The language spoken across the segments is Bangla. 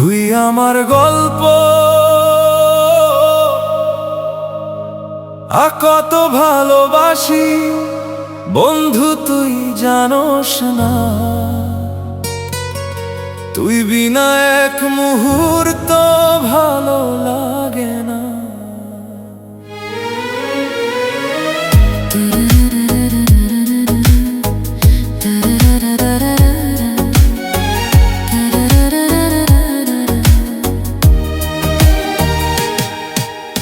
তুই আমার গল্প কত ভালোবাসি বন্ধু, তুই জানোস না। তুই বিনা এক মুহূর্ত ভালো লাগে না।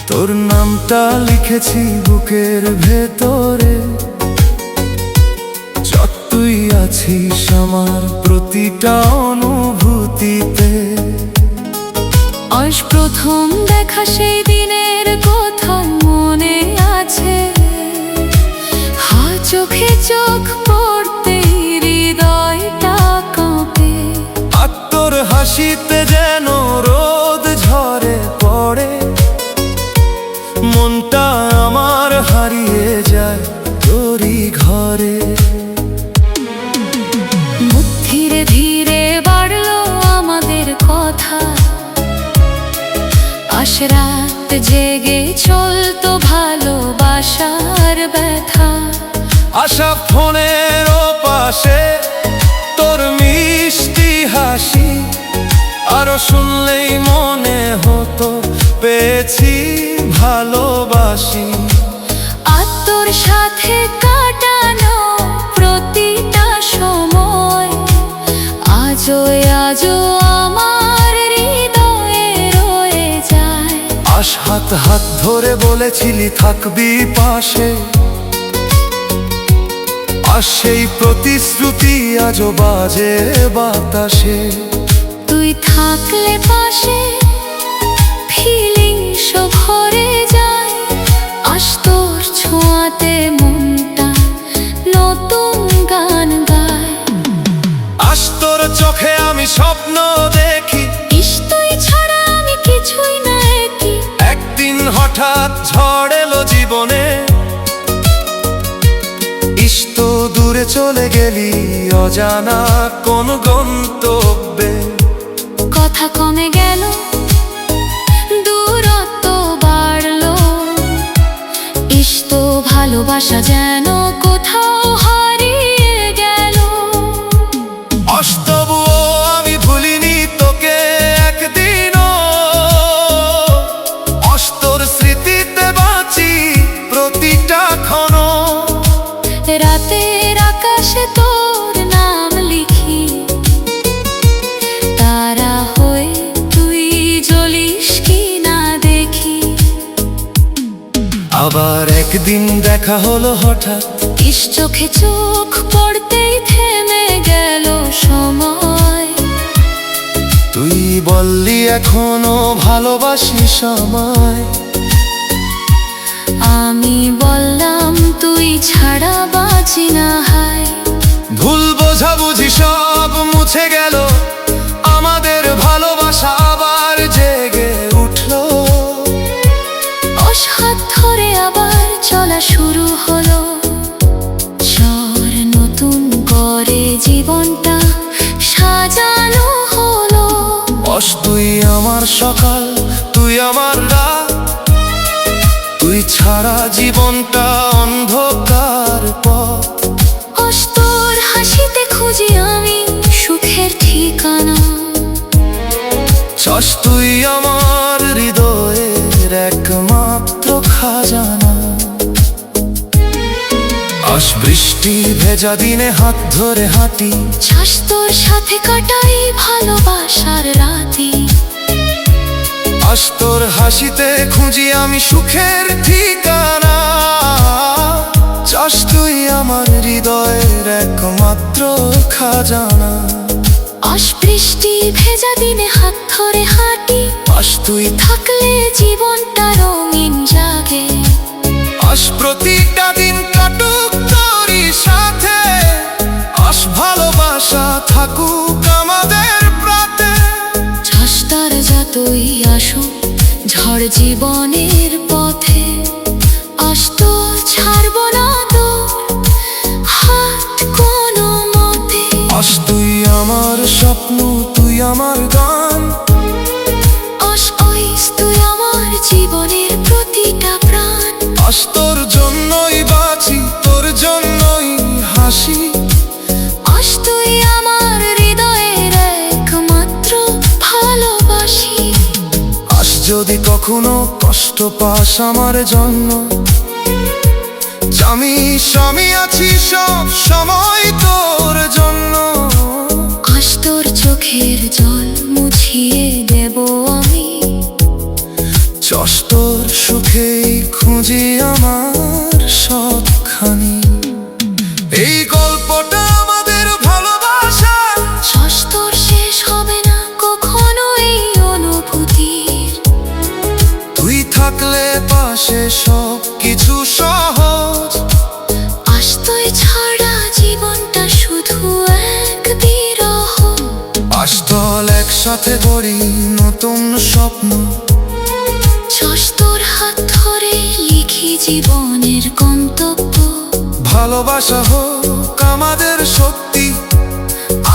তোর নামটা লিখেছি বুকের ভেতরে, যত তুই আছিস আমার প্রতিটা অনুভূতিতে। আজ প্রথম দেখা সেই দিনের কথা মনে আছে, চোখে চোখ পড়তে হৃদয়টা কাঁপে। আর তোর হাসিতে যেন রোদ ঝরে পড়ে, মনটা আমার হারিয়ে যায় তোরই ঘরে। ধীরে ধীরে বাড়লো আমাদের কথা, আজ রাত জেগে চলতো ভালোবাসার ব্যথা। আশা ফোনের পাশে তোর মিষ্টি হাসি, আরো শুনলেই মনে হতো পেয়েছি ভালোবাসি। আর তোর সাথে কাটানো প্রতিটা সময় আজও আজও আমার হৃদয়ে রয়ে যায়। আজ হাত হাত ধরে বলেছিলি থাকবি পাশে, আর সেই প্রতিশ্রুতি আজও বাজে বাতাসে। তুই থাকলে পাশে ফিলিংস ভরে যায়, আজ তোর ছোঁয়াতে মনটা নতুন গান গায়। আজ তোর চোখে আমি স্বপ্ন দেখি, ইস তুই ছাড়া আমি কিছুই না কি। একদিন হঠাৎ ঝড় এলো জীবনে, ইস তো দূরে চলে গেলি অজানা কোন গন্তব্যে। কথা কমে গেল, দূরত্ব বাড়লো, ইস তো ভালোবাসা যেন কোথাও হারিয়ে গেল। তবুও আমি ভুলিনি তোকে একদিনও, তোর স্মৃতিতে বাঁচি প্রতিটা ক্ষণ। রাতের আকাশে তোর নাম লিখি, তারা হয়ে তুই জ্বলিস কি না দেখি। আবার একদিন দেখা হলো হঠাৎ, ইস চোখে চোখ পড়তেই থেমে গেল সময়। তুই বললি এখনো ভালোবাসিস আমায়, আমি বললাম তুই ছাড়া বাঁচি না হায়। ভুল বোঝাবুঝি সব মুছে গেল, আমাদের ভালোবাসা আবার জেগে উঠলো। হাত ধরে আবার চলা শুরু হলো, চর নতুন করে জীবনটা সাজানো হলো। তুই আমার সকাল, তুই আমার রাত, তুই ছাড়া জীবনটা অন্ধকার পথ। তোর হাসিতে খুঁজি আমি সুখের ঠিকানা, তুই আমার হৃদয়ের একমাত্র খাজানা। আজ বৃষ্টি ভেজা দিনে হাত ধরে হাঁটি, চাস তোর সাথে কাটাই ভালোবাসার রাতি। আজ তোর হাসিতে খুঁজি আমি সুখের ঠিকানা। চাস তুই আমার হৃদয়ের একমাত্র খাজানা। আজ বৃষ্টি ভেজা দিনে হাত ধরে হাঁটি, আজ তুই থাকলে জীবনটা রঙিন জাগে। আজ প্রতিটা দিন কাটুক তোরই সাথে, আজ ভালোবাসা থাকুক আমাদের প্রাতে। চাস্তার যতই আসুক ঝড় জীবনের পথে, আজ তো ছাড়বো না তোর হাত কোনো মতে। আজ তুই আমার স্বপ্ন, তুই আমার গান, আজ তোর জন্যই বাঁচি, তোর জন্যই হাসি। আজ তুই আমার হৃদয়ের একমাত্র ভালোবাসি। আজ যদি কখনো কষ্ট পাস আমার জন্য, আমি আছি সব সময় তোর জন্য। আজ তোর চোখের জল মুছিয়ে দেব আমি। তোর সুখেই খুঁজি আমার সবখানি। এই গল্পটা আমাদের ভালোবাসা, তোর শেষ হবে না কখনো এই অনুভূতির। তুই থাকলে পাশে সব কিছু সহজ। আজ তুই ছাড়া জীবনটা শুধু এক বিরহ। আজ চল একসাথে গড়ি নতুন স্বপ্ন। তোর হাত ধরে লিখি জীবনের গন্তব্য। ভালোবাসা হোক আমাদের শক্তি।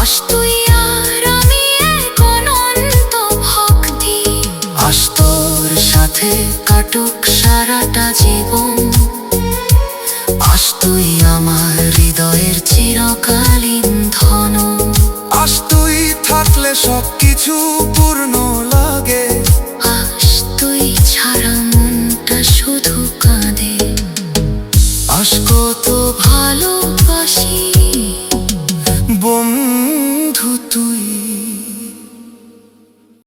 আজ তুই আর আমি এক অনন্ত ভক্তি। আজ তোর সাথে কাটুক সারাটা জীবন। আজ তুই আমার হৃদয়ের চিরকালীন ধন। আজ তুই থাকলে সব কিছু পূর্ণ